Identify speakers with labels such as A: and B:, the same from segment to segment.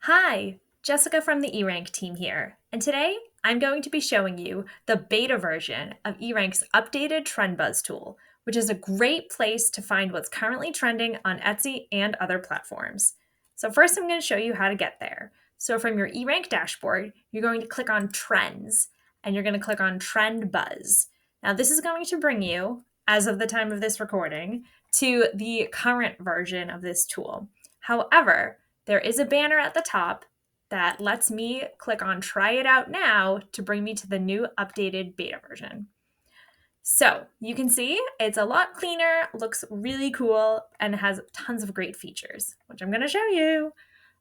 A: Hi, Jessica from the eRank team here, and today I'm going to be showing you the beta version of eRank's updated Trend Buzz tool, which is a great place to find what's currently trending on Etsy and other platforms. So first I'm going to show you how to get there. So from your eRank dashboard, you're going to click on Trends, and you're going to click on Trend Buzz. Now this is going to bring you, as of the time of this recording, to the current version of this tool. However, there is a banner at the top that lets me click on Try It Out Now to bring me to the new updated beta version. So you can see it's a lot cleaner, looks really cool, and has tons of great features, which I'm going to show you.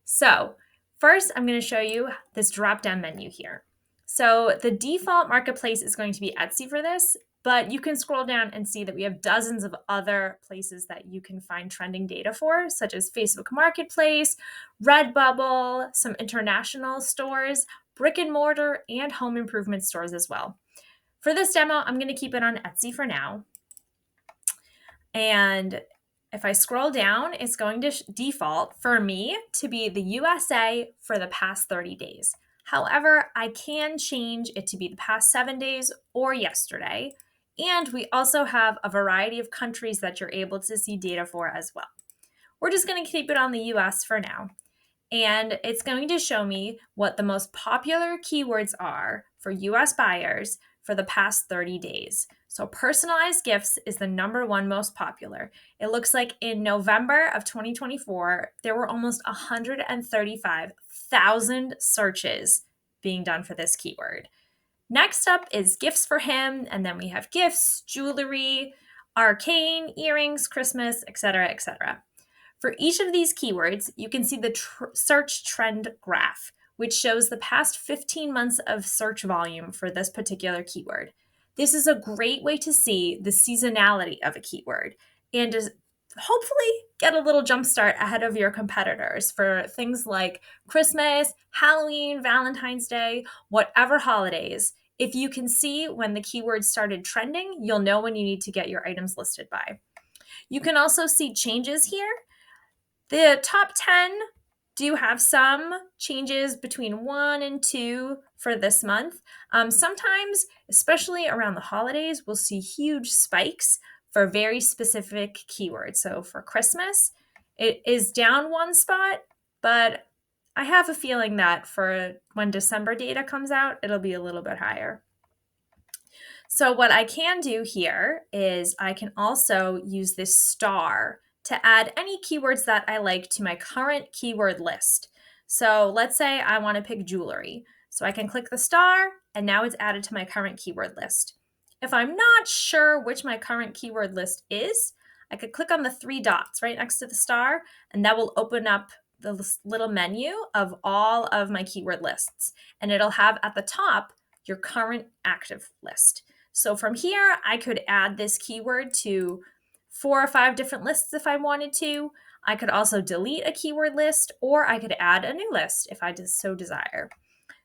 A: So first, I'm going to show you this drop-down menu here. So the default marketplace is going to be Etsy for this, but you can scroll down and see that we have dozens of other places that you can find trending data for, such as Facebook Marketplace, Redbubble, some international stores, brick and mortar, and home improvement stores as well. For this demo, I'm going to keep it on Etsy for now. And if I scroll down, it's going to default for me to be the USA for the past 30 days. However, I can change it to be the past 7 days or yesterday. And we also have a variety of countries that you're able to see data for as well. We're just going to keep it on the US for now. And it's going to show me what the most popular keywords are for US buyers for the past 30 days. So personalized gifts is the #1 most popular. It looks like in November of 2024, there were almost 135,000 searches being done for this keyword. Next up is gifts for him, and then we have gifts, jewelry, arcane, earrings, Christmas, etc., etc. For each of these keywords, you can see the search trend graph, which shows the past 15 months of search volume for this particular keyword. This is a great way to see the seasonality of a keyword and to hopefully get a little jump start ahead of your competitors for things like Christmas, Halloween, Valentine's Day, whatever holidays. If you can see when the keyword started trending, you'll know when you need to get your items listed by. You can also see changes here. The top 10 do have some changes between 1 and 2 for this month. Sometimes, especially around the holidays, we'll see huge spikes for very specific keywords. So for Christmas, it is down 1 spot, but I have a feeling that for when December data comes out, it'll be a little bit higher. So what I can do here is I can also use this star to add any keywords that I like to my current keyword list. So let's say I want to pick jewelry. So I can click the star and now it's added to my current keyword list. If I'm not sure which my current keyword list is, I could click on the 3 dots right next to the star and that will open up the little menu of all of my keyword lists. And it'll have at the top your current active list. So from here, I could add this keyword to 4 or 5 different lists if I wanted to. I could also delete a keyword list, or I could add a new list if I so desire.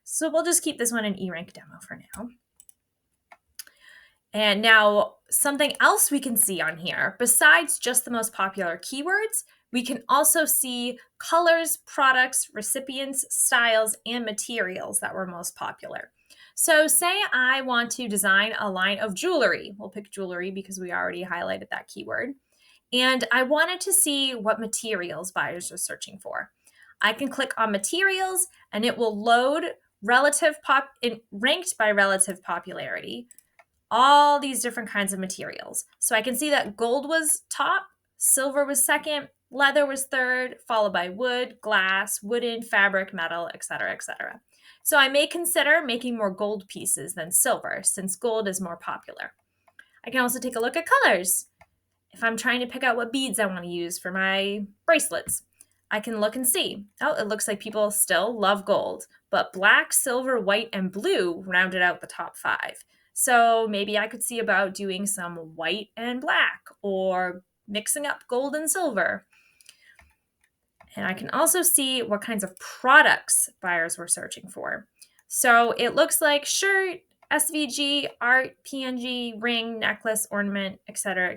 A: So we'll just keep this one an eRank demo for now. And now something else we can see on here, besides just the most popular keywords, we can also see colors, products, recipients, styles, and materials that were most popular. So say I want to design a line of jewelry. We'll pick jewelry because we already highlighted that keyword. And I wanted to see what materials buyers are searching for. I can click on materials and it will load ranked by relative popularity, all these different kinds of materials. So I can see that gold was top, silver was second, leather was third, followed by wood, glass, wooden, fabric, metal, etc., etc. So I may consider making more gold pieces than silver, since gold is more popular. I can also take a look at colors. If I'm trying to pick out what beads I want to use for my bracelets, I can look and see. Oh, it looks like people still love gold, but black, silver, white, and blue rounded out the top 5. So maybe I could see about doing some white and black or mixing up gold and silver. And I can also see what kinds of products buyers were searching for. So it looks like shirt, SVG, art, PNG, ring, necklace, ornament, etc.,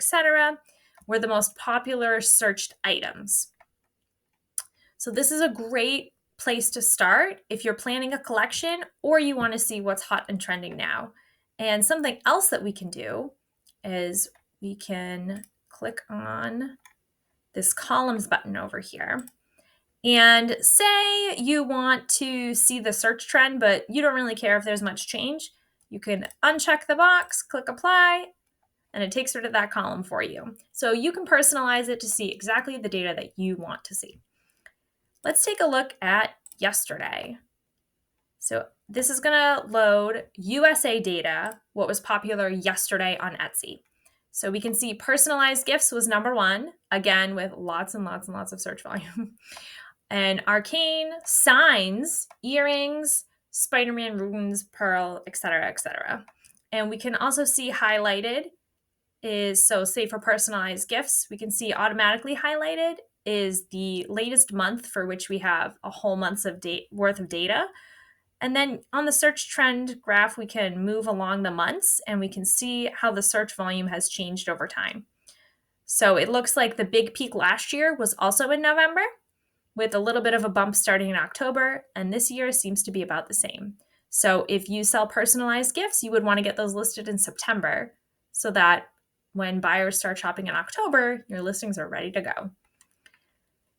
A: were the most popular searched items. So this is a great place to start if you're planning a collection or you want to see what's hot and trending now. And something else that we can do is we can click on this columns button over here. And say you want to see the search trend, but you don't really care if there's much change. You can uncheck the box, click apply, and it takes rid of that column for you. So you can personalize it to see exactly the data that you want to see. Let's take a look at yesterday. So this is going to load USA data, what was popular yesterday on Etsy. So we can see personalized gifts was number 1, again, with lots and lots and lots of search volume. And arcane, signs, earrings, Spider-Man runes, pearl, etc., etc. And we can also see highlighted is, so say for personalized gifts, we can see automatically highlighted is the latest month for which we have a whole month's of worth of data. And then on the search trend graph, we can move along the months and we can see how the search volume has changed over time. So it looks like the big peak last year was also in November, with a little bit of a bump starting in October, and this year seems to be about the same. So if you sell personalized gifts, you would want to get those listed in September so that when buyers start shopping in October, your listings are ready to go.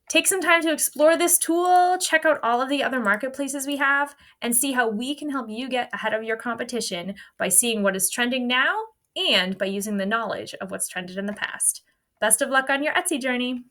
A: Take some time to explore this tool, check out all of the other marketplaces we have, and see how we can help you get ahead of your competition by seeing what is trending now and by using the knowledge of what's trended in the past. Best of luck on your Etsy journey.